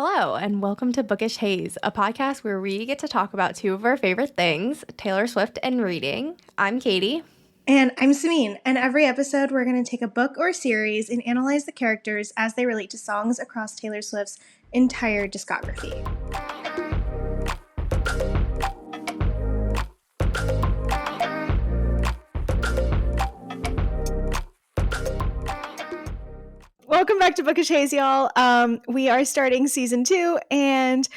Hello, and welcome to Bookish Haze, a podcast where we get to talk about two of our favorite things, Taylor Swift and reading. I'm Katie. And I'm Sameen, and every episode we're going to take a book or series and analyze the characters as they relate to songs across Taylor Swift's entire discography. Welcome back to Bookish Haze, y'all. We are starting season 2, and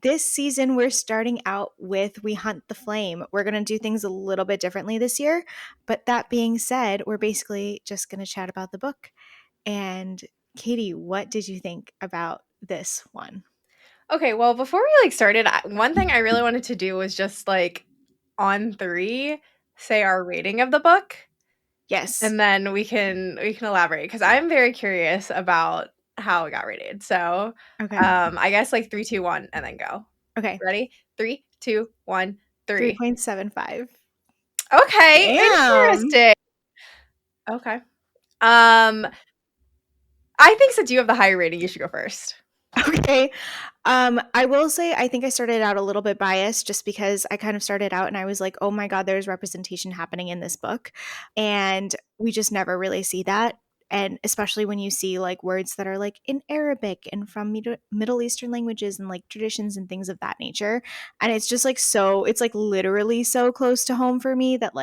this season we're starting out with We Hunt the Flame. We're going to do things a little bit differently this year, but that being said, we're basically just going to chat about the book. And Katie, what did you think about this one? Okay, well, before we started, one thing I really wanted to do was just on 3 say our rating of the book. Yes. And then we can elaborate because I'm very curious about how it got rated. So, Okay. I guess 3, 2, 1, and then go. Okay. Ready? 3, 2, 1, 3. 3.75. Okay, Damn. interesting. Okay. I think since you have the higher rating, you should go first. Okay. I will say I think I started out a little bit biased just because I kind of started out and I was like, oh my God, there's representation happening in this book. And we just never really see that. And especially when you see words that are in Arabic and from Middle Eastern languages and traditions and things of that nature. And it's just it's literally so close to home for me that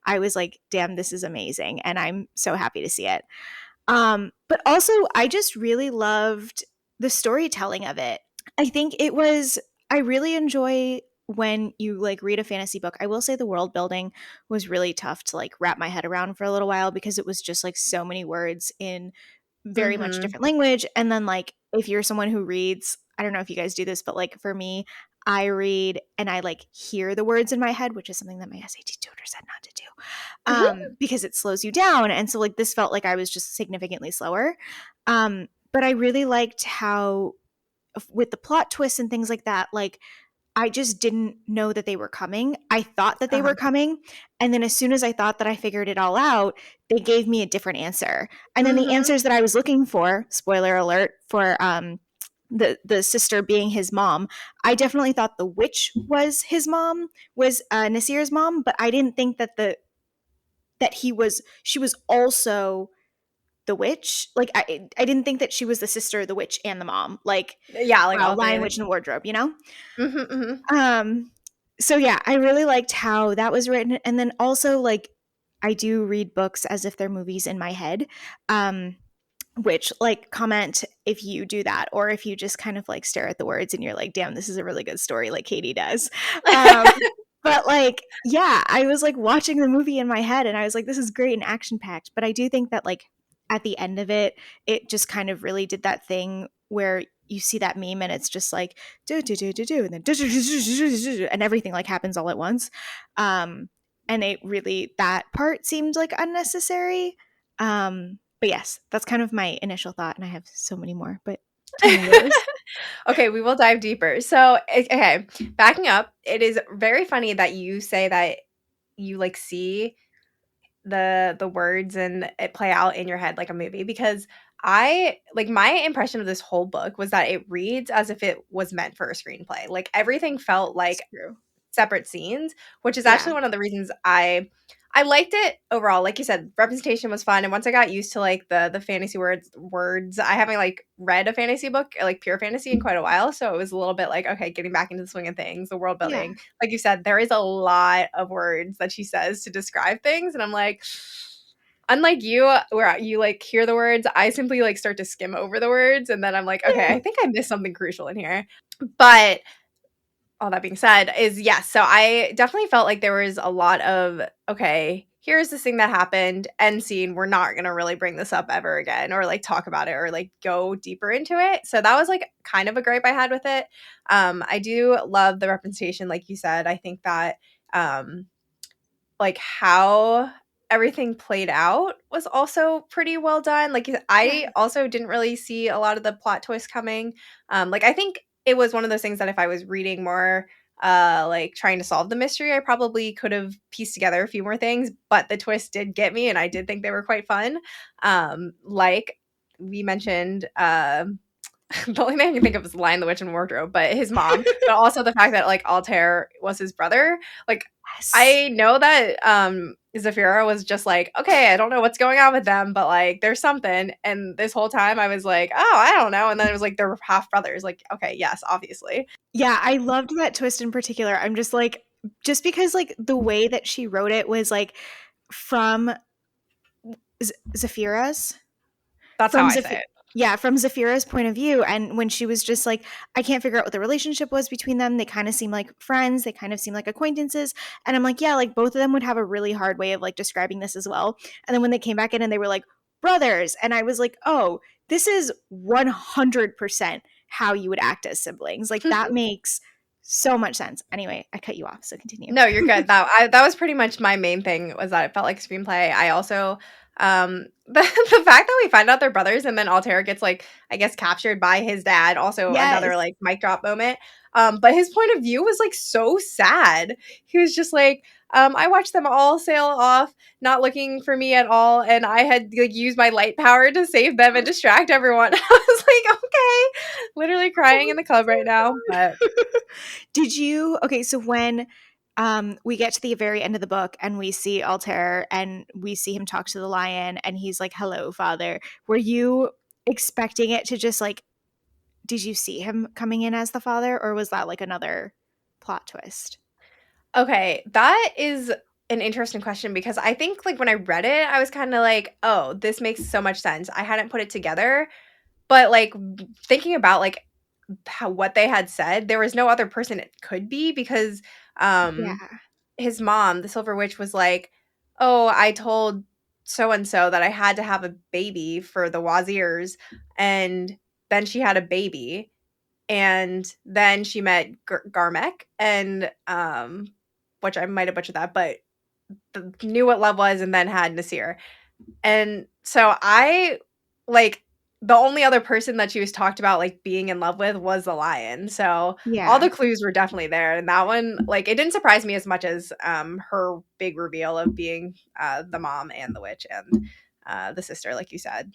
I was like, damn, this is amazing. And I'm so happy to see it. But also I just really loved the storytelling of it. I think I really enjoy when you read a fantasy book. I will say the world building was really tough to wrap my head around for a little while because it was just so many words in very much different language. And then if you're someone who reads, I don't know if you guys do this, but for me, I read and I hear the words in my head, which is something that my SAT tutor said not to do because it slows you down. And so this felt like I was just significantly slower. But I really liked how with the plot twists and things like that, I just didn't know that they were coming. I thought that they were coming. And then as soon as I thought that I figured it all out, they gave me a different answer. And then the answers that I was looking for, spoiler alert, for the sister being his mom, I definitely thought the witch was his mom, was Nasir's mom, but I didn't think that she was also the witch. I didn't think that she was the sister, the witch, and the mom. Lion, Witch, and Wardrobe, you know? So yeah, I really liked how that was written. And then also I do read books as if they're movies in my head. Which comment if you do that or if you just kind of stare at the words and you're like, damn, this is a really good story like Katie does. But yeah, I was watching the movie in my head and I was like, this is great and action packed. But I do think that at the end of it, it just kind of really did that thing where you see that meme and it's just do do do do do and then and everything happens all at once. And it really, that part seemed unnecessary. But yes, that's kind of my initial thought, and I have so many more, but tell me yours. Okay, we will dive deeper. So, okay, backing up, it is very funny that you say that you see the words and it play out in your head like a movie because I my impression of this whole book was that it reads as if it was meant for a screenplay. Everything felt like separate scenes, which is actually one of the reasons I liked it overall. Like you said, representation was fun, and once I got used to the fantasy words, I haven't read a fantasy book, pure fantasy, in quite a while, so it was a little bit okay, getting back into the swing of things, the world building. Yeah. Like you said, there is a lot of words that she says to describe things, and I'm like, unlike you, where you hear the words, I simply start to skim over the words, and then I'm like, okay, I think I missed something crucial in here. But all that being said is yes. So I definitely felt like there was a lot of, okay, here's this thing that happened, end scene. We're not going to really bring this up ever again or talk about it or go deeper into it. So that was kind of a gripe I had with it. I do love the representation. Like you said, I think that how everything played out was also pretty well done. I also didn't really see a lot of the plot twists coming. I think it was one of those things that if I was reading more, trying to solve the mystery, I probably could have pieced together a few more things, but the twist did get me and I did think they were quite fun. Like we mentioned, the only thing I can think of is Lion, the Witch, and Wardrobe, but his mom, but also the fact that, like, Altair was his brother. Like, Yes. I know that, Zafira was just like, "Okay, I don't know what's going on with them, but, like, there's something," and this whole time I was like, "Oh, I don't know," and then it was like, they're half brothers, like, okay, yes, obviously. Yeah, I loved that twist in particular. I'm just like, just because like the way that she wrote it was like from Zafira's That's how from I say it. yeah, from Zafira's point of view, and when she was just like, I can't figure out what the relationship was between them. They kind of seem like friends, they kind of seem like acquaintances, and I'm like, yeah, like both of them would have a really hard way of like describing this as well. And then when they came back in and they were like brothers, and I was like, oh, this is 100% how you would act as siblings. Like that makes so much sense. Anyway, I cut you off, so continue. No, you're good. That was pretty much my main thing, was that it felt like screenplay. I also, the fact that we find out they're brothers and then Altair gets, like, I guess, captured by his dad, also another, Yes. like, mic drop moment. But his point of view was, like, so sad. He was just like, "I watched them all sail off, not looking for me at all, and I had, like, used my light power to save them and distract everyone." I was like, "Okay." Literally Oh crying in the club right now, my but god. Did you okay, so when we get to the very end of the book and we see Altair and we see him talk to the lion and he's like, "Hello, father." Were you expecting it to just like did you see him coming in as the father or was that like another plot twist? okay, that is an interesting question because I think, like, when I read it, I was kinda like, "Oh, this makes so much sense." I hadn't put it together, but, like, thinking about, like, how what they had said, there was no other person it could be because, um, Yeah. his mom, the Silver Witch, was like, "Oh, I told so and so that I had to have a baby for the Wazirs," and then she had a baby, and then she met Garmek and, which I might have butchered that, but knew what love was and then had Nasir. And so I like the only other person that she was talked about like being in love with was the lion. So all Yeah. the clues were definitely there. And that one, like, it didn't surprise me as much as her big reveal of being the mom and the witch and the sister, like you said.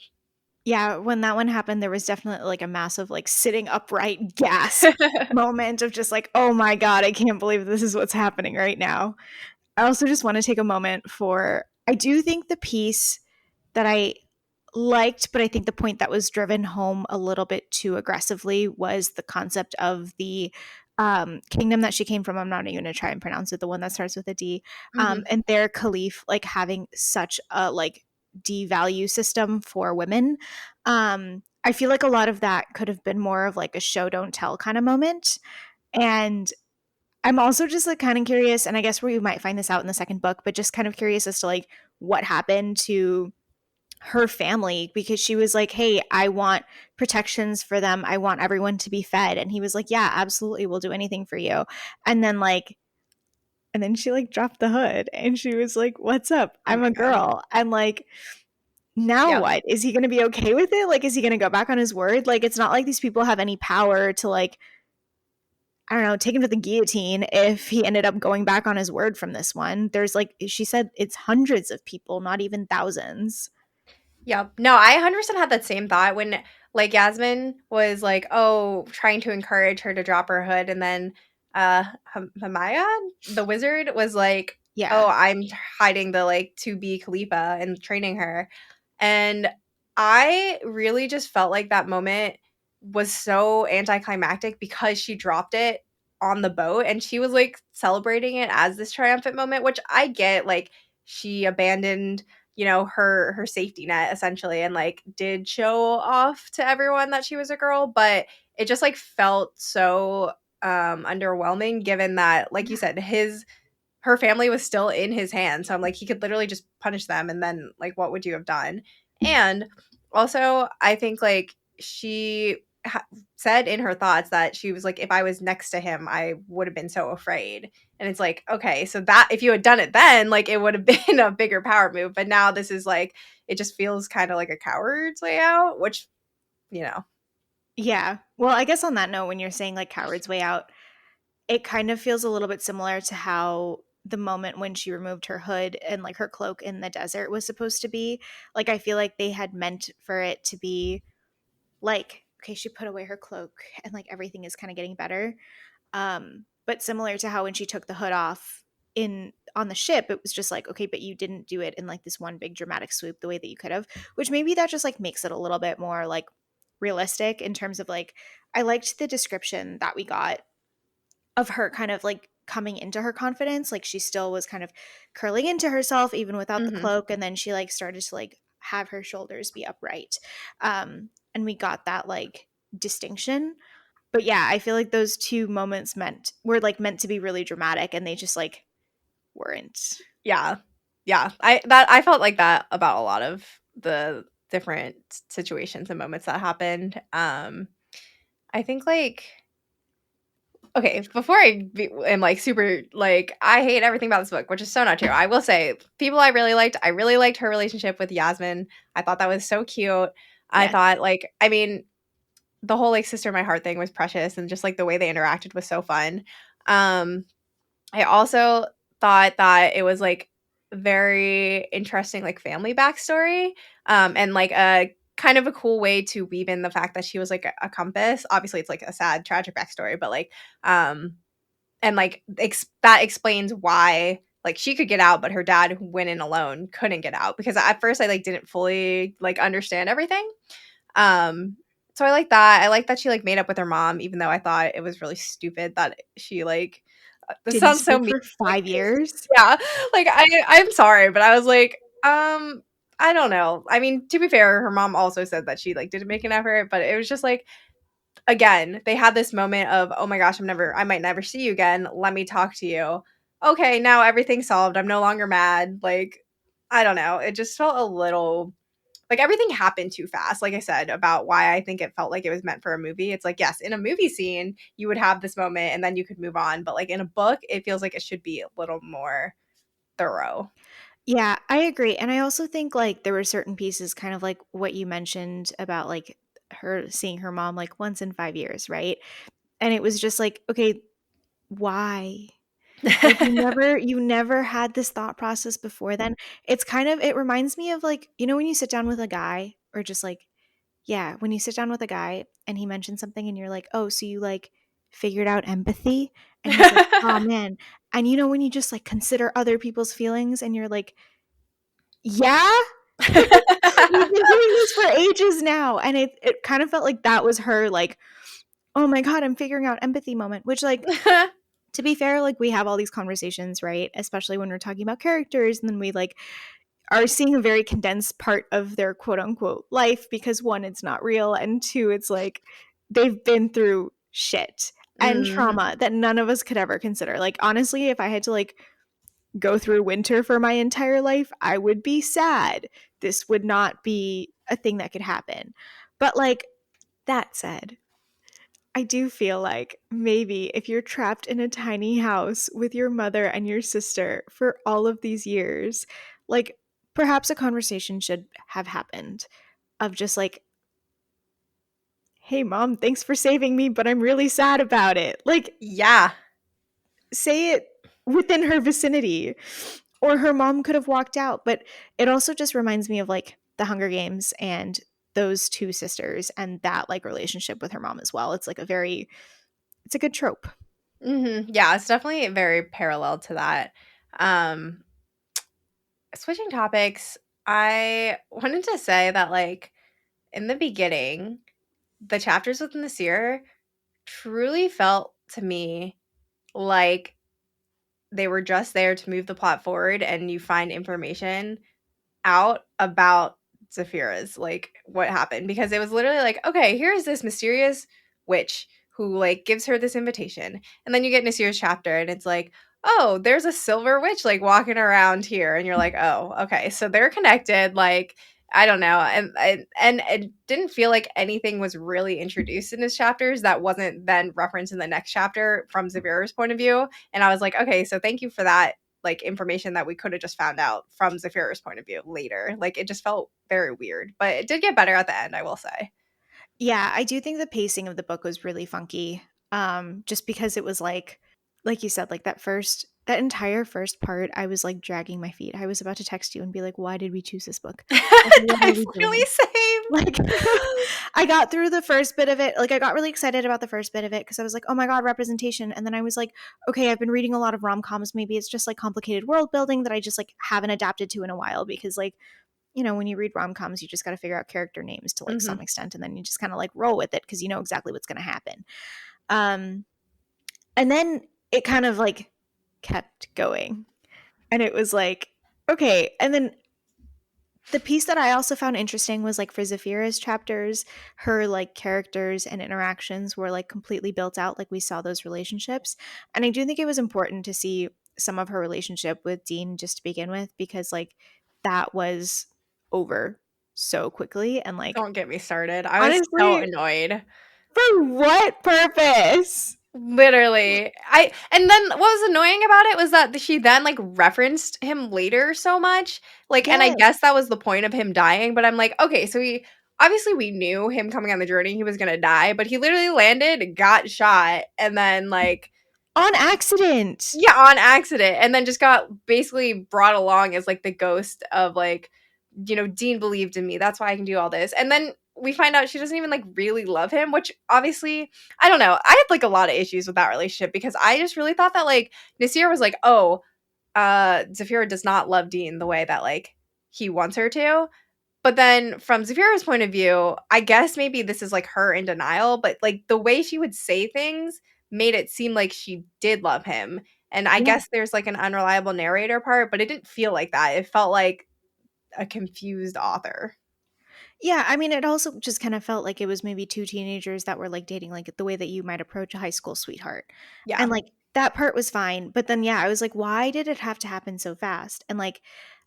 Yeah, when that one happened, there was definitely like a massive like sitting upright gasp moment of just like, "Oh my god, I can't believe this is what's happening right now." I also just want to take a moment for I do think the piece that I liked, but I think the point that was driven home a little bit too aggressively was the concept of the kingdom that she came from. I'm not even going to try and pronounce it. The one that starts with a D, Mhm. and their caliph like having such a like devalue system for women. I feel like a lot of that could have been more of like a show don't tell kind of moment, and I'm also just like kind of curious, and I guess we might find this out in the second book, but just kind of curious as to like what happened to her family because she was like, "Hey, I want protections for them. I want everyone to be fed." And he was like, "Yeah, absolutely. We'll do anything for you." And then like and then she like dropped the hood and she was like, "What's up? Oh I'm my a god. girl." And like now Yep. what? Is he going to be okay with it? Like is he going to go back on his word? Like it's not like these people have any power to like I don't know, take him to the guillotine if he ended up going back on his word from this one. There's like she said it's hundreds of people, not even thousands. Yep. No, I 100% had that same thought when, like, Yasmin was, like, oh, trying to encourage her to drop her hood, and then, Hamaya, the wizard, was like, "Oh, Yeah. I'm hiding the, like, to be Khalifa and training her." And I really just felt like that moment was so anticlimactic because she dropped it on the boat, and she was, like, celebrating it as this triumphant moment, which I get, like, she abandoned, her safety net essentially, and like did show off to everyone that she was a girl, but it just like felt so underwhelming given that, like you said, his her family was still in his hands. So I'm like, he could literally just punish them, and then like what would you have done? And also I think like she said in her thoughts that she was like, if I was next to him I would have been so afraid. And it's like, okay, so that if you had done it then, like, it would have been a bigger power move, but now this is like, it just feels kind of like a coward's way out, which, you know. Yeah. Well, I guess on that note, when you're saying like coward's way out, it kind of feels a little bit similar to how the moment when she removed her hood and like her cloak in the desert was supposed to be. Like, I feel like they had meant for it to be like okay, she put away her cloak and like everything is kind of getting better. But similar to how when she took the hood off in on the ship, it was just like, okay, but you didn't do it in like this one big dramatic swoop the way that you could have, which maybe that just like makes it a little bit more like realistic in terms of like, I liked the description that we got of her kind of like coming into her confidence. Like she still was kind of curling into herself even without the Mhm. cloak. And then she like started to like have her shoulders be upright. And we got that like distinction. But yeah, I feel like those two moments meant to be really dramatic and they just like weren't. Yeah. Yeah. I felt like that about a lot of the different situations and moments that happened. I think, like okay, before am, like, super like, I hate everything about this book, which is so not true. I will say, people I really liked her relationship with Yasmin. I thought that was so cute. I Yes. thought, like I mean, the whole, like, sister my heart thing was precious, and just, like, the way they interacted was so fun. Um, I also thought that it was, like, very interesting, like, family backstory, and, like, a kind of a cool way to weave in the fact that she was, like, a compass. Obviously, it's, like, a sad, tragic backstory, but, like, um and, like, that explains why, like, she could get out, but her dad, who went in alone, couldn't get out, because at first I, like, didn't fully, like, understand everything. Um, so I like that. I like that she, like, made up with her mom, even though I thought it was really stupid that she, like this Didn't sounds so speak mean, for like 5 years. yeah, like, I'm sorry, but I was like, I don't know. I mean, to be fair, her mom also said that she, like, didn't make an effort, but it was just like, again, they had this moment of, "Oh my gosh, I might never see you again. Let me talk to you." Okay, now everything's solved. I'm no longer mad. Like, I don't know. It just felt a little like everything happened too fast. Like I said, about why I think it felt like it was meant for a movie. It's like, yes, in a movie scene, you would have this moment and then you could move on. But like in a book, it feels like it should be a little more thorough. Yeah, I agree. And I also think like there were certain pieces, kind of like what you mentioned about like her seeing her mom like once in 5 years, right? And it was just like, okay, why? Like you never had this thought process before then. It's kind of it reminds me of like, when you sit down with a guy or just like, yeah, when you sit down with a guy and he mentions something and you're like, "Oh, so you like figured out empathy?" And he's like, "Oh man." And when you just like consider other people's feelings and you're like, "Yeah, we've been doing this for ages now." And it kind of felt like that was her like, "Oh my god, I'm figuring out empathy" moment, which like to be fair, like we have all these conversations, right? Especially when we're talking about characters and then we like are seeing a very condensed part of their quote unquote life because one, it's not real, and two, it's like they've been through shit and Mhm. trauma that none of us could ever consider. Like honestly, if I had to like go through winter for my entire life, I would be sad. This would not be a thing that could happen. But like that said, I do feel like maybe if you're trapped in a tiny house with your mother and your sister for all of these years, like perhaps a conversation should have happened of just like, hey, mom, thanks for saving me, but I'm really sad about it. Like, Yeah. say it within her vicinity. Or her mom could have walked out. But it also just reminds me of like the Hunger Games and those two sisters and that like relationship with her mom as well. It's a good trope. Mhm. Yeah, it's definitely very parallel to that. Um, Switching topics, I wanted to say that, like, in the beginning, the chapters with Nasir truly felt to me like they were just there to move the plot forward and you find information out about Zafira's, like, what happened, because it was literally like, okay, here's this mysterious witch who, like, gives her this invitation, and then you get Nasir's chapter and it's like, oh, there's a silver witch, like, walking around here, and you're like, oh, okay, so they're connected, like, I don't know, and it didn't feel like anything was really introduced in his chapters that wasn't then referenced in the next chapter from Zafira's point of view, and I was like, okay, so thank you for that, like, information that we could have just found out from Zafira's point of view later. Like, it just felt very weird, but it did get better at the end, I will say. Yeah, I do think the pacing of the book was really funky. Just because it was like you said, like that first that entire first part, I was like dragging my feet. I was about to text you and be like, why did we choose this book? Like, what are That's we really doing? same. Like, I got through the first bit of it. Like, I got really excited about the first bit of it because I was like, oh my God, representation. And then I was like, okay, I've been reading a lot of rom coms. Maybe it's just like complicated world building that I just like haven't adapted to in a while because, like, you know, when you read rom coms, you just got to figure out character names to like some Mhm. extent. And then you just kind of like roll with it because you know exactly what's going to happen. Um, and then it kind of like kept going. And it was like, okay. And then the piece that I also found interesting was like for Zafira's chapters, her like characters and interactions were like completely built out. Like we saw those relationships. And I do think it was important to see some of her relationship with Dean just to begin with, because like that was over so quickly. And like, Don't get me started. I was so honestly, annoyed. for what purpose? Literally. I and then what was annoying about it was that she then, like, referenced him later so much, like and I Yes. guess that was the point of him dying, but I'm like, "Okay, so he obviously, we knew him coming on the journey, he was gonna die, but he literally landed, got shot, and then, like On accident. yeah, on accident, and then just got basically brought along as, like, the ghost of, like, "Dean believed in me, that's why I can do all this," and then we find out she doesn't even, like, really love him, which obviously I don't know, I had, like, a lot of issues with that relationship because I just really thought that, like, Nasir was like, "Oh, Zafira does not love Dean the way that, like, he wants her to," but then from Zafira's point of view, I guess maybe this is, like, her in denial, but, like, the way she would say things made it seem like she did love him, and I Yeah. guess there's, like, an unreliable narrator part, but it didn't feel like that, it felt like a confused author. Yeah, I mean, it also just kind of felt like it was maybe two teenagers that were like dating, like the way that you might approach a high school sweetheart. And Yeah. like that part was fine. But then, yeah, I was like, why did it have to happen so fast? And like,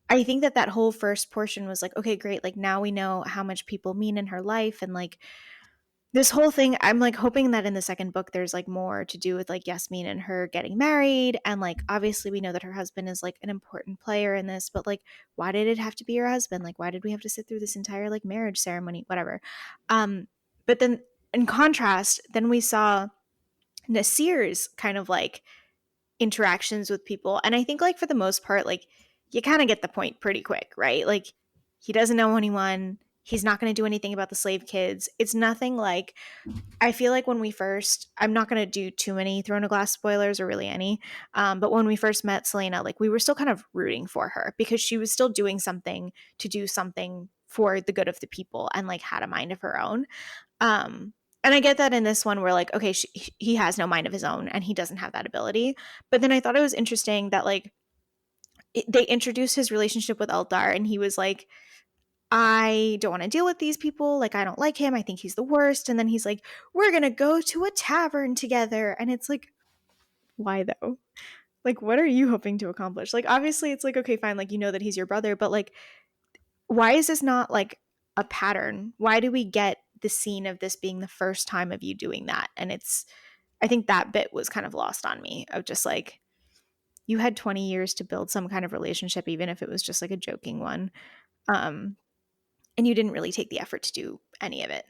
I think that that whole first portion was like, okay, great. Like now we know how much people mean in her life. And like, this whole thing, I'm like hoping that in the second book there's like more to do with like Yasmin and her getting married, and like obviously we know that her husband is like an important player in this, but like why did it have to be her husband? Like why did we have to sit through this entire like marriage ceremony, whatever. But then in contrast, then we saw Nasir's kind of like interactions with people, and I think like for the most part like you kind of get the point pretty quick, right? Like he doesn't know anyone, he's not going to do anything about the slave kids. It's nothing like, I feel like when we first, I'm not going to do too many Throne of Glass spoilers or really any, but when we first met Selena, like we were still kind of rooting for her because she was still doing something to do something for the good of the people and like had a mind of her own. Um, and I get that in this one, we're like, okay, he has no mind of his own and he doesn't have that ability. But then I thought it was interesting that like they introduced his relationship with Eldar, and he was like, I don't want to deal with these people. Like, I don't like him. I think he's the worst. And then he's like, we're going to go to a tavern together. And it's like, why though? Like, what are you hoping to accomplish? Like, obviously, it's like, okay, fine. Like, you know that he's your brother, but like, why is this not like a pattern? Why do we get the scene of this being the first time of you doing that? And it's, I think that bit was kind of lost on me of just like, you had 20 years to build some kind of relationship, even if it was just like a joking one. Um, and you didn't really take the effort to do any of it.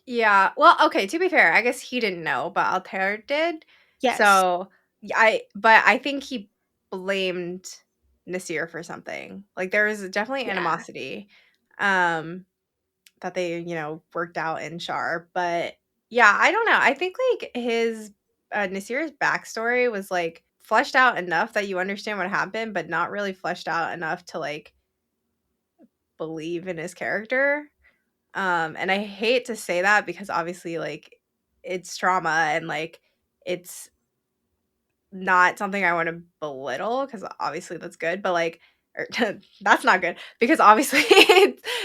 Yeah. Well, okay, to be fair, I guess he didn't know, but Altair did. Yes. So, but I think he blamed Nasir for something. Like there was definitely Yeah. animosity that they, worked out in Shar, but yeah, I don't know. I think like his Nasir's backstory was like fleshed out enough that you understand what happened, but not really fleshed out enough to like believe in his character. And I hate to say that because obviously, like, it's trauma and like it's not something I want to belittle because obviously that's good, but like, or, that's not good because obviously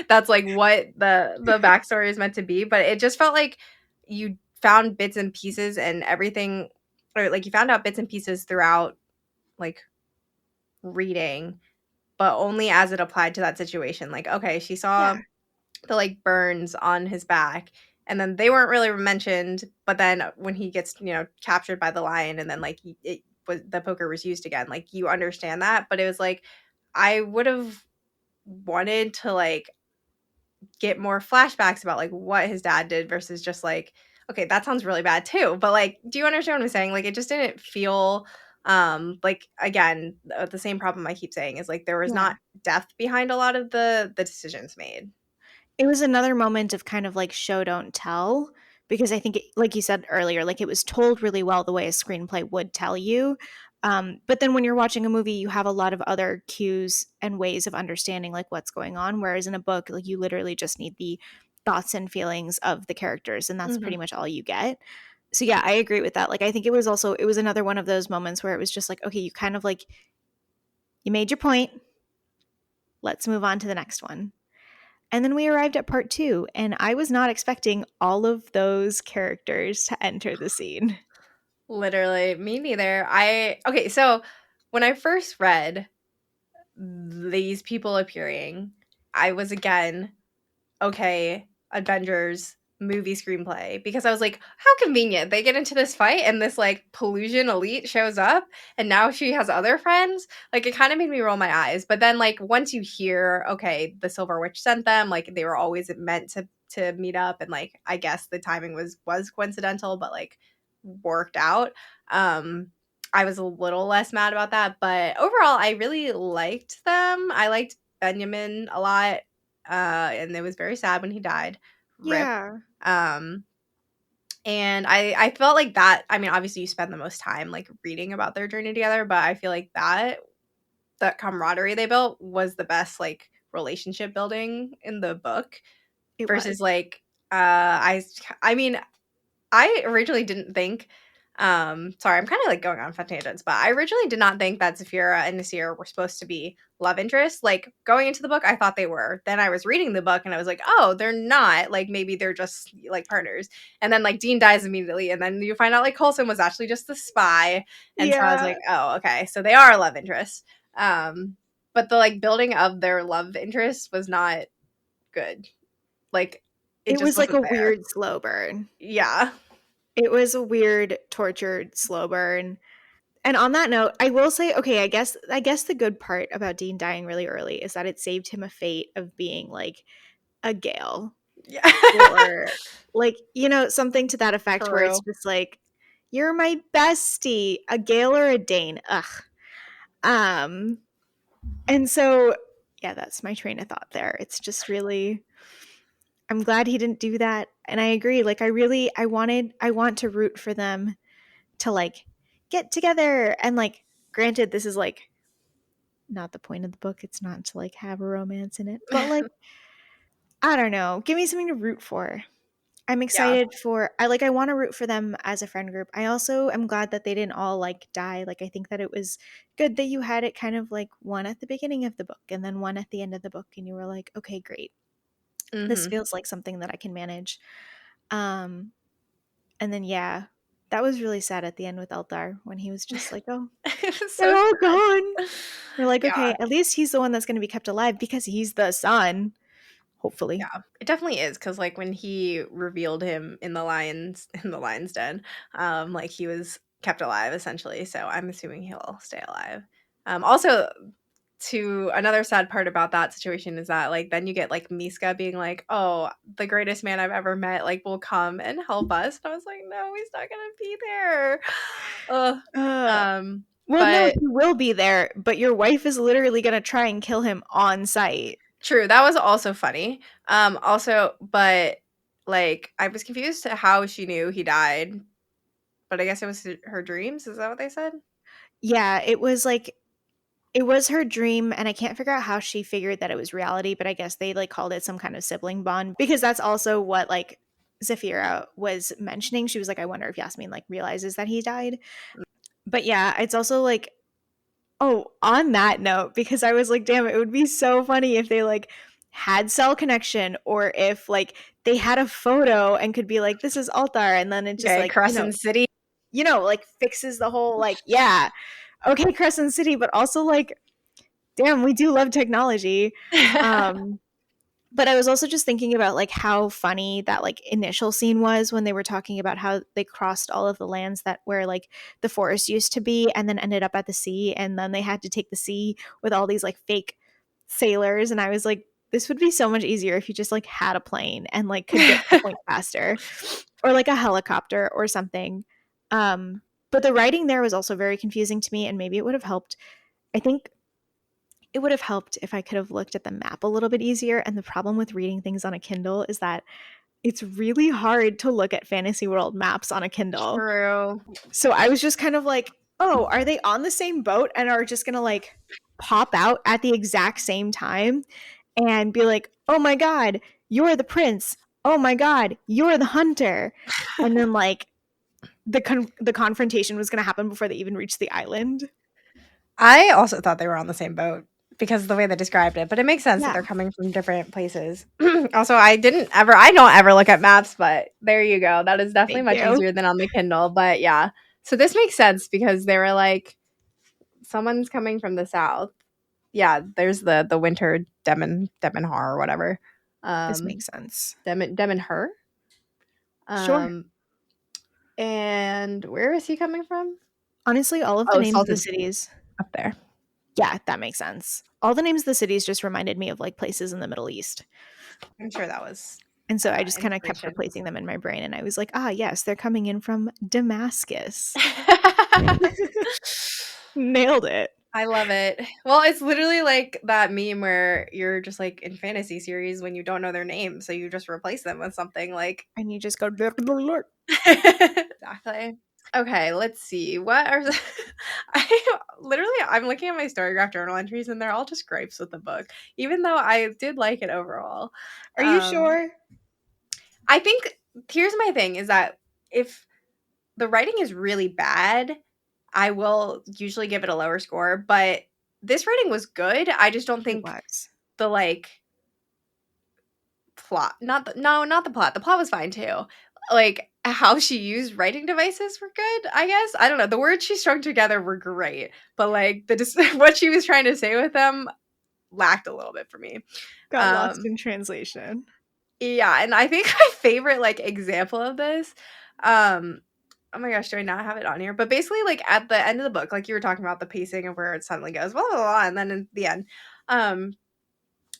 that's like what the backstory is meant to be. But it just felt like you found bits and pieces and everything, or like you found out bits and pieces throughout like reading, but only as it applied to that situation. Like, okay, she saw Yeah. the like burns on his back, and then they weren't really mentioned, but then when he gets captured by the lion, and then like it was the poker was used again, like you understand that, but it was like I would have wanted to like get more flashbacks about like what his dad did versus just like, okay, that sounds really bad too, but like do you understand what I'm saying? Like it just didn't feel Like again, the same problem I keep saying is like there was Yeah. not depth behind a lot of the decisions made. It was another moment of kind of like show don't tell, because I think like you said earlier, like it was told really well the way a screenplay would tell you. But then when you're watching a movie, you have a lot of other cues and ways of understanding like what's going on, whereas in a book, like you literally just need the thoughts and feelings of the characters, and that's pretty Mhm. much all you get. So yeah, I agree with that. Like I think it was another one of those moments where it was just like, okay, you kind of like you made your point, let's move on to the next one. And then we arrived at part 2, and I was not expecting all of those characters to enter the scene. Literally, me neither. I okay, so when I first read these people appearing, I was again, okay, Avengers movie screenplay, because I was like, how convenient. They get into this fight and this like Pelusian elite shows up and now she has other friends. Like it kind of made me roll my eyes. But then like once you hear, okay, the Silver Witch sent them, like they were always meant to meet up, and like I guess the timing was coincidental, but like worked out. I was a little less mad about that, but overall I really liked them. I liked Benjamin a lot, and it was very sad when he died. Rip. Yeah. Um, and I felt like that. I mean, obviously, you spend the most time like reading about their journey together, but I feel like that camaraderie they built was the best like relationship building in the book It was. versus like I mean I originally didn't think sorry, I'm kind of like going on fun tangents, but I originally did not think that Zafira and Nasir were supposed to be love interests. Like going into the book, I thought they were. Then I was reading the book and I was like, oh, they're not. Like maybe they're just like partners. And then like Dean dies immediately, and then you find out like Coulson was actually just the spy. And so I was Yeah. like, oh, okay, so they are love interests. But the like building of their love interest was not good. Like it It just was like wasn't a there. weird slow burn. Yeah. It was a weird, tortured slow burn. And on that note, I will say, okay, I guess the good part about Dean dying really early is that it saved him a fate of being like a Gale, Yeah. or like, something to that effect where it's True. just like, you're my bestie, a Gale or a Dane. Ugh. Um, and so yeah, that's my train of thought there. It's just really, I'm glad he didn't do that. And I agree. Like I want to root for them to like get together, and like granted this is like not the point of the book. It's not to like have a romance in it. But like I don't know, give me something to root for. I'm Yeah. excited for I want to root for them as a friend group. I also am glad that they didn't all like die. Like I think that it was good that you had it kind of like one at the beginning of the book and then one at the end of the book, and you were like, "Okay, great. This Mhm. feels like something that I can manage." Um and then yeah, that was really sad at the end with Eldar when he was just like, "Oh, It was they're so all gone." sad. You're like, "Okay, Yeah, at least he's the one that's going to be kept alive because he's the son, hopefully." yeah. It definitely is, because like, when he revealed him in the lion's den, like, he was kept alive, essentially, so I'm assuming he'll stay alive. Also, to another sad part about that situation is that, like, then you get, like, Miska being like, "Oh, the greatest man I've ever met, like, will come and help us," and I was like, "No, he's not gonna be there." Ugh. Uh Um, Well, no, but he will be there, but your wife is literally gonna try and kill him on site. True, that was also funny. Also, but like I was confused to how she knew he died, but I guess it was her dreams. Is that what they said? Yeah, it was her dream, and I can't figure out how she figured that it was reality, but I guess they like called it some kind of sibling bond because that's also what like Zafira was mentioning. She was like, I wonder if Yasmin like realizes that he died. But yeah, it's also like, oh, on that note, because I was like, damn, it would be so funny if they like had cell connection, or if like they had a photo and could be like, this is Altar, and then it just Okay, like, Crescent City. like fixes the whole like, yeah, okay, Crescent City, but also like, damn, we do love technology. Um, but I was also just thinking about like how funny that like initial scene was when they were talking about how they crossed all of the lands that where like the forest used to be and then ended up at the sea, and then they had to take the sea with all these like fake sailors, and I was like, this would be so much easier if you just like had a plane and like could get to the point faster, or like a helicopter or something. But the writing there was also very confusing to me, and maybe it would have helped. I think it would have helped if I could have looked at the map a little bit easier. And the problem with reading things on a Kindle is that it's really hard to look at fantasy world maps on a Kindle. True. So I was just kind of like, oh, are they on the same boat and are just going to like pop out at the exact same time and be like, oh my God, you're the prince. Oh my God, you're the hunter. And then like the confrontation was going to happen before they even reached the island. I also thought they were on the same boat because of the way they described it, but it makes sense that Yeah, they're coming from different places. Also, I don't ever look at maps, but there you go. That is definitely thank much you. easier than on the Kindle, but yeah. So this makes sense because they were like, someone's coming from the south. Yeah, there's the winter Demonhar or whatever. This makes sense. Demonher. Sure. Um, and where is he coming from? Honestly, all of the Oh, names of Salted the Sea cities, up there. yeah, that makes sense. All the names of the cities just reminded me of like places in the Middle East. I'm sure that was And so I just kind of kept inspiration. replacing them in my brain. And I was like, ah, yes, they're coming in from Damascus. Nailed it. I love it. Well, it's literally like that meme where you're just like in fantasy series when you don't know their name, so you just replace them with something like And you just go, exactly. Okay, let's see. What are I'm looking at my Storygraph journal entries and they're all just gripes with the book, even though I did like it overall. are you Um, sure? I think here's my thing is that if the writing is really bad, I will usually give it a lower score, but this writing was good. I just don't It think was. the like plot, not the, no, not the plot. The plot was fine too. Like how she used writing devices were good, I guess. I don't know. The words she strung together were great, but like what she was trying to say with them lacked a little bit for me. Got lost Um in translation. yeah, and I think my favorite like example of this um oh my gosh, do I not have it on here? But basically, like at the end of the book, like you were talking about the pacing of where it suddenly goes, blah blah blah, and then in the end, um,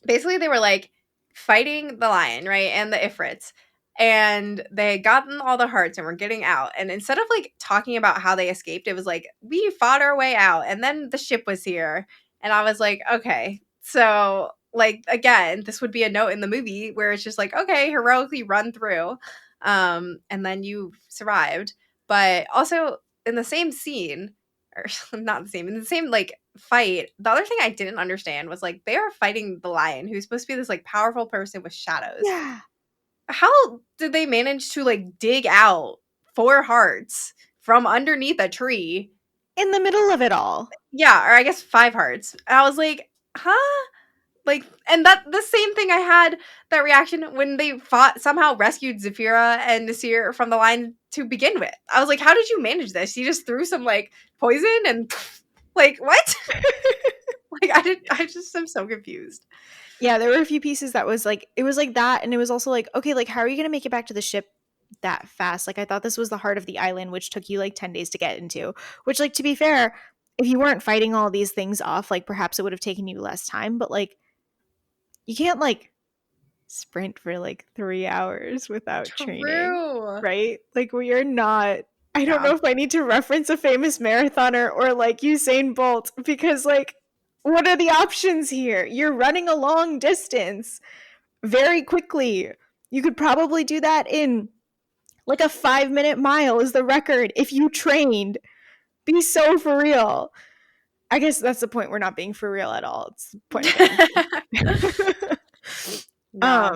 basically they were like fighting the lion, right, and the Ifrits, and they had gotten all the hearts and were getting out. And instead of like talking about how they escaped, it was like we fought our way out, and then the ship was here, and I was like, okay, so like again, this would be a note in the movie where it's just like, okay, heroically run through, and then you survived. But also in the same scene, or not the same, in the same like fight, the other thing I didn't understand was like they are fighting the lion who's supposed to be this like powerful person with shadows. Yeah. How did they manage to like dig out four hearts from underneath a tree? In the middle of it all. Yeah, or I guess five hearts. I was like, huh? Like, and that the same thing I had that reaction when they fought, somehow rescued Zafira and Nasir from the line to begin with. I was like, how did you manage this? You just threw some like poison and like what? Like I just am so confused. Yeah, there were a few pieces that was like, it was like that. And it was also like, okay, like, how are you going to make it back to the ship that fast? Like, I thought this was the heart of the island, which took you like 10 days to get into, which, like, to be fair, if you weren't fighting all these things off, like, perhaps it would have taken you less time. But like, you can't like sprint for like 3 hours without training, True. right? Like, we are not. I don't Yeah. know if I need to reference a famous marathoner or like Usain Bolt because, like, what are the options here? You're running a long distance very quickly. You could probably do that in like a 5-minute mile is the record if you trained. Be so for real. I guess that's the point. We're not being for real at all. It's the point of the movie. Yeah.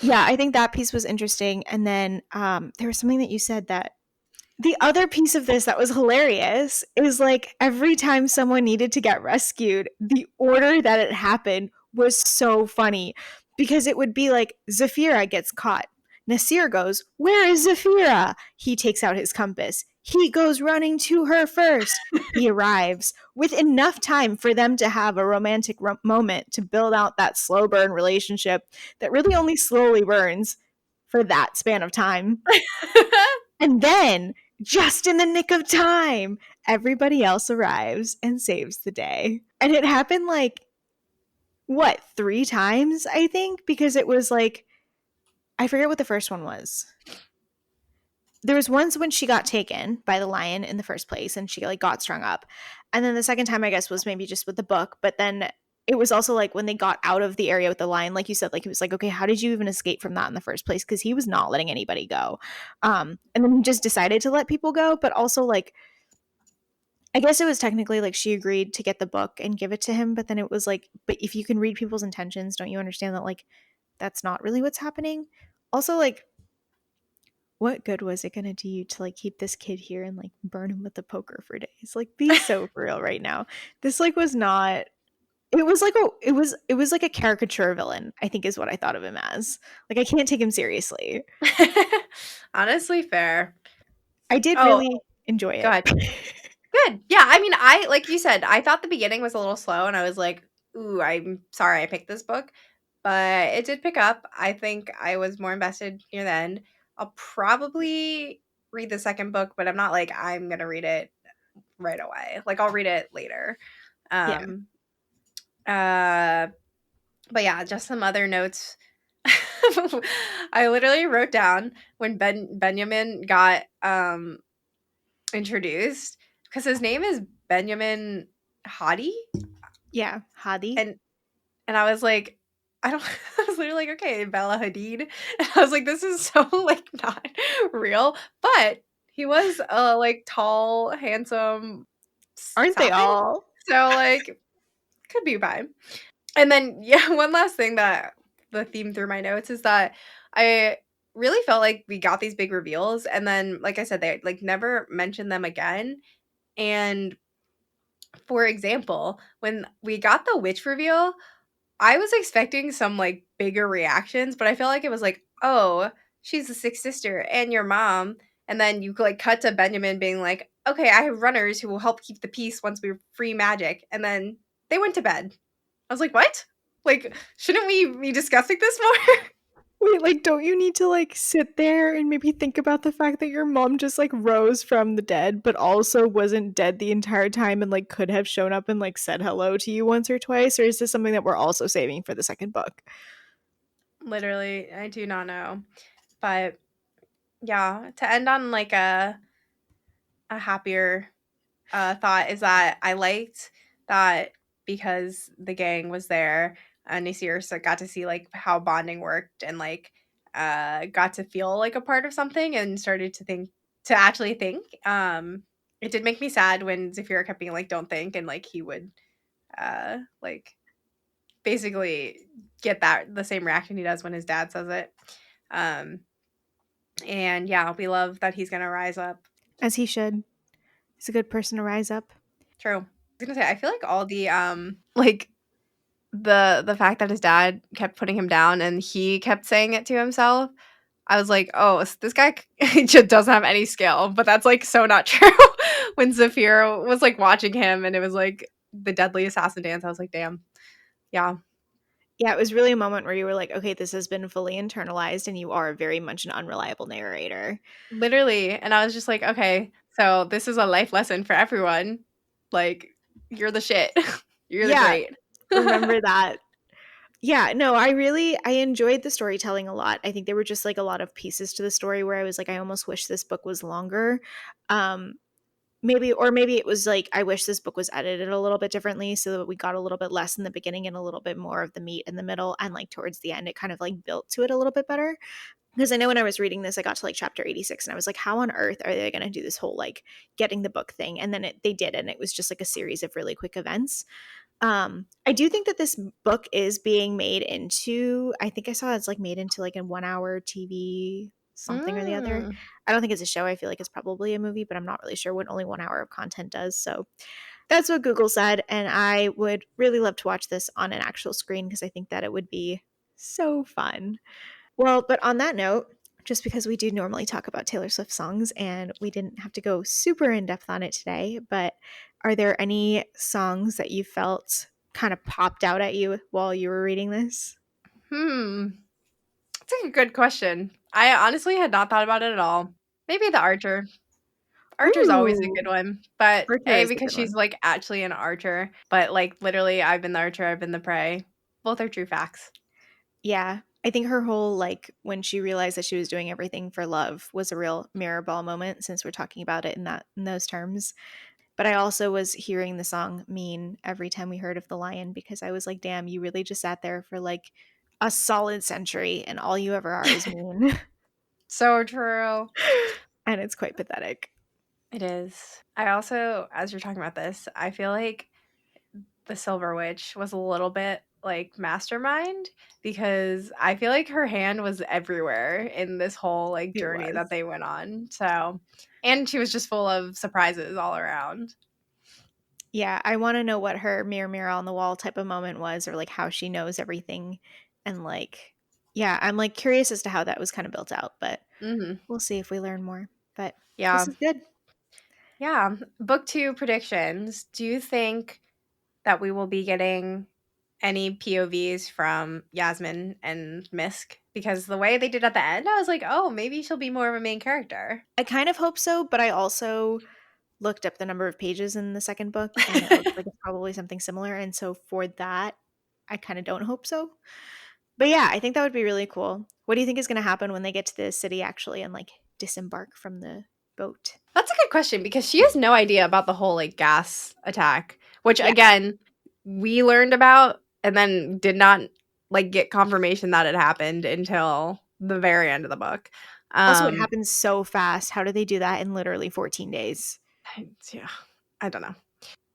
Yeah, I think that piece was interesting. And then there was something that you said that the other piece of this that was hilarious is like every time someone needed to get rescued, the order that it happened was so funny because it would be like Zafira gets caught. Nasir goes, "Where is Zafira?" He takes out his compass. He goes running to her first. He arrives with enough time for them to have a romantic moment to build out that slow burn relationship that really only slowly burns for that span of time. And then, just in the nick of time, everybody else arrives and saves the day. And it happened like, what, 3 times, I think? Because it was like, I forget what the first one was. there was once when she got taken by the lion in the first place and she like got strung up. And then the second time I guess was maybe just with the book, but then it was also like when they got out of the area with the lion, like you said, like it was like, okay, how did you even escape from that in the first place? Because he was not letting anybody go. And then he just decided to let people go, but also like I guess it was technically like she agreed to get the book and give it to him, but then it was like, but if you can read people's intentions, don't you understand that like that's not really what's happening? Also, like, what good was it gonna do you to like keep this kid here and like burn him with the poker for days? Like, be so for real right now. This like was not. It was like it was like a caricature villain. I think is what I thought of him as. Like, I can't take him seriously. Honestly, fair. I did Oh, really enjoy go it. ahead. Good. Yeah, I mean, I like you said, I thought the beginning was a little slow and I was like, "Ooh, I'm sorry I picked this book." But it did pick up. I think I was more invested near the end. I'll probably read the second book, but I'm not like I'm going to read it right away. Like I'll read it later. Yeah, Um uh but yeah, just some other notes. I literally wrote down when Benjamin got introduced because his name is Benjamin Hadi, yeah, Hadi. and I was like, I don't. I was literally like, okay, Bella Hadid, and I was like, this is so like not real, but he was like tall, handsome Aren't they sapling, all? so like could be fine. And then yeah, one last thing that the theme through my notes is that I really felt like we got these big reveals, and then like I said, they like never mentioned them again. And for example, when we got the witch reveal, I was expecting some like bigger reactions, but I feel like it was like, oh, she's the sixth sister and your mom. And then you like cut to Benjamin being like, okay, I have runners who will help keep the peace once we free magic. And then they went to bed. I was like, what? Like, shouldn't we be discussing this more? Wait, like, don't you need to like sit there and maybe think about the fact that your mom just like rose from the dead, but also wasn't dead the entire time and like could have shown up and like said hello to you once or twice? Or is this something that we're also saving for the second book? Literally, I do not know. But yeah, to end on like a happier thought is that I liked that because the gang was there, Nasir so got to see like how bonding worked and like got to feel like a part of something and started to actually think. It did make me sad when Zafira kept being like, "Don't think," and like he would like basically get that the same reaction he does when his dad says it. Um, and yeah, we love that he's gonna rise up. As he should. He's a good person to rise up. True. I was gonna say, I feel like all the like the fact that his dad kept putting him down and he kept saying it to himself, I was like, "Oh, this guy just doesn't have any skill." But that's like so not true. When Zafir was like watching him and it was like the deadly assassin dance, I was like, "Damn, yeah, Yeah, it was really a moment where you were like, okay, this has been fully internalized and you are very much an unreliable narrator. literally." And I was just like, "Okay, so this is a life lesson for everyone. Like, you're the shit. You're the Yeah, great." remember that. Yeah, no, I enjoyed the storytelling a lot. I think there were just like a lot of pieces to the story where I was like, I almost wish this book was longer. Um, maybe it was like I wish this book was edited a little bit differently so that we got a little bit less in the beginning and a little bit more of the meat in the middle, and like towards the end it kind of like built to it a little bit better. Because I know when I was reading this, I got to like chapter 86 and I was like, how on earth are they going to do this whole like getting the book thing? And then they did, and it was just like a series of really quick events. I do think that this book is being made into, I think I saw it's like made into like a 1 hour TV something or the other. Mm. I don't think it's a show. I feel like it's probably a movie, but I'm not really sure what only 1 hour of content does. So that's what Google said. And I would really love to watch this on an actual screen because I think that it would be so fun. Well, but on that note, just because we do normally talk about Taylor Swift songs and we didn't have to go super in depth on it today, but are there any songs that you felt kind of popped out at you while you were reading this? Hmm. That's a good question. I honestly had not thought about it at all. Maybe the archer. Archer's always a good Ooh, one, but Archer A, is a because good she's one. like actually an archer, but like literally, I've been the archer, I've been the prey. Both are true facts. Yeah. I think her whole like when she realized that she was doing everything for love was a real mirrorball moment since we're talking about it in those terms. But I also was hearing the song Mean every time we heard of the lion because I was like, damn, you really just sat there for like a solid century and all you ever are is mean. So true. And it's quite pathetic. It is. I also, as you're talking about this, I feel like the Silver Witch was a little bit like Mastermind because I feel like her hand was everywhere in this whole like It journey that was. they went on. So, and she was just full of surprises all around. Yeah, I want to know what her mirror mirror on the wall type of moment was or like how she knows everything and like yeah, I'm like curious as to how that was kind of built out, but Mhm. we'll see if we learn more. But Yeah. this is good. Yeah. Book 2 predictions. Do you think that we will be getting any POVs from Yasmin and Misk? Because the way they did at the end, I was like, oh, maybe she'll be more of a main character. I kind of hope so, but I also looked up the number of pages in the second book and it looks like it's probably something similar. And so for that, I kind of don't hope so. But yeah, I think that would be really cool. What do you think is going to happen when they get to the city actually and like disembark from the boat? That's a good question because she has no idea about the whole like gas attack, which Yeah. again, we learned about and then did not like get confirmation that it happened until the very end of the book. Also, it Um happens so fast. How do they do that in literally 14 days? yeah, I don't know.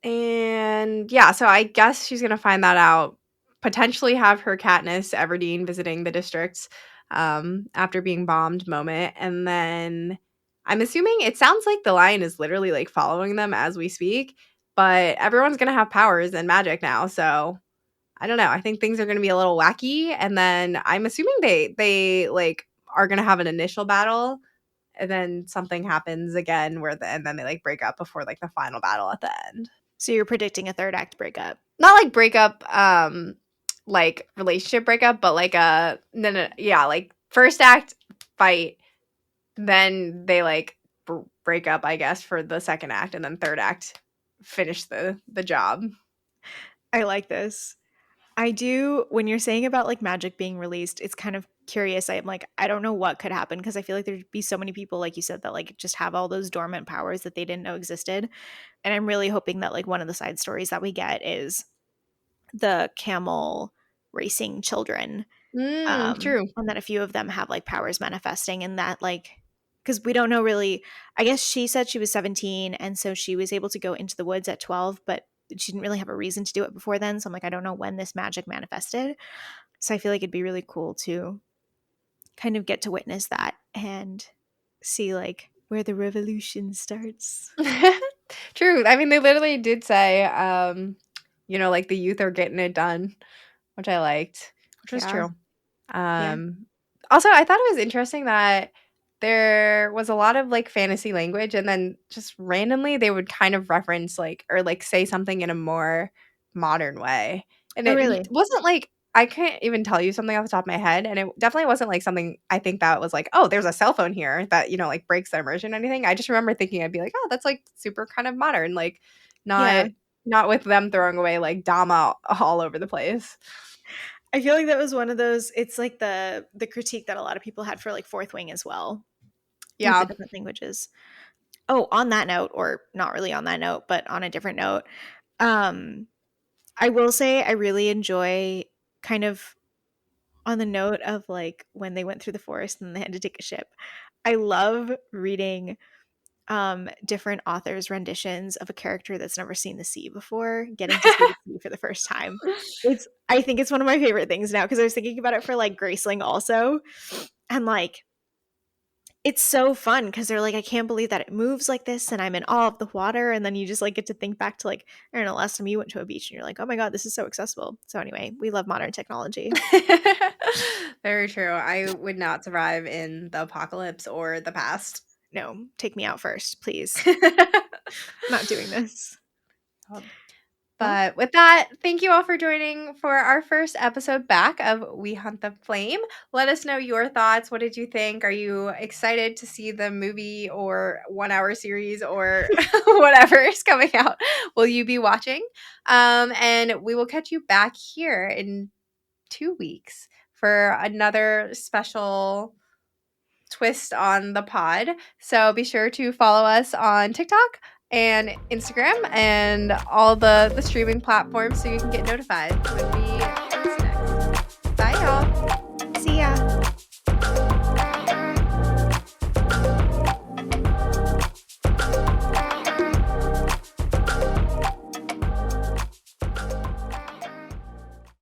And yeah, so I guess she's gonna find that out, potentially have her Katniss Everdeen visiting the districts after being bombed moment. And then I'm assuming it sounds like the lion is literally like following them as we speak, but everyone's gonna have powers and magic now. So I don't know. I think things are gonna be a little wacky. And then I'm assuming they like are gonna have an initial battle and then something happens again and then they like break up before like the final battle at the end. So you're predicting a third act breakup. Not like breakup, like relationship breakup, but like a no, yeah, like first act fight, then they like break up, I guess, for the second act, and then third act finish the job. I like this. I do when you're saying about like magic being released, it's kind of curious. I'm like, I don't know what could happen because I feel like there'd be so many people, like you said, that like just have all those dormant powers that they didn't know existed. And I'm really hoping that like one of the side stories that we get is the camel racing children. True. And that a few of them have like powers manifesting and that like because we don't know really. I guess she said she was 17 and so she was able to go into the woods at 12, but she didn't really have a reason to do it before then. So I'm like, I don't know when this magic manifested. So I feel like it'd be really cool to kind of get to witness that and see like where the revolution starts. True. I mean, they literally did say, like the youth are getting it done, which I liked, which was Yeah. true. Yeah. Um, Also, I thought it was interesting that there was a lot of like fantasy language, and then just randomly they would kind of reference like or like say something in a more modern way. And Oh, it really? wasn't like I can't even tell you something off the top of my head, and it definitely wasn't like something I think that was like, oh, there's a cell phone here that like breaks the immersion or anything. I just remember thinking I'd be like, oh, that's like super kind of modern, like Yeah. not with them throwing away like Dama all over the place. I feel like that was one of those it's like the critique that a lot of people had for like Fourth Wing as well with the Yeah. different languages. Oh, on that note, or not really on that note, but on a different note, um, I will say I really enjoy kind of on the note of like when they went through the forest and they had to take a ship. I love reading different authors' renditions of a character that's never seen the sea before, getting to see the sea for the first time. It's I think it's one of my favorite things now because I was thinking about it for like Graceling also. And like it's so fun because they're like, I can't believe that it moves like this and I'm in awe of the water. And then you just like get to think back to like, I don't know, last time you went to a beach and you're like, oh my God, this is so accessible. So anyway, we love modern technology. Very true. I would not survive in the apocalypse or the past. No, take me out first, please. Not doing this. Well, But with that, thank you all for joining for our first episode back of We Hunt the Flame. Let us know your thoughts. What did you think? Are you excited to see the movie or 1 hour series or whatever is coming out? Will you be watching? And we will catch you back here in 2 weeks for another special twist on the pod. So be sure to follow us on TikTok and Instagram and all the streaming platforms so you can get notified when we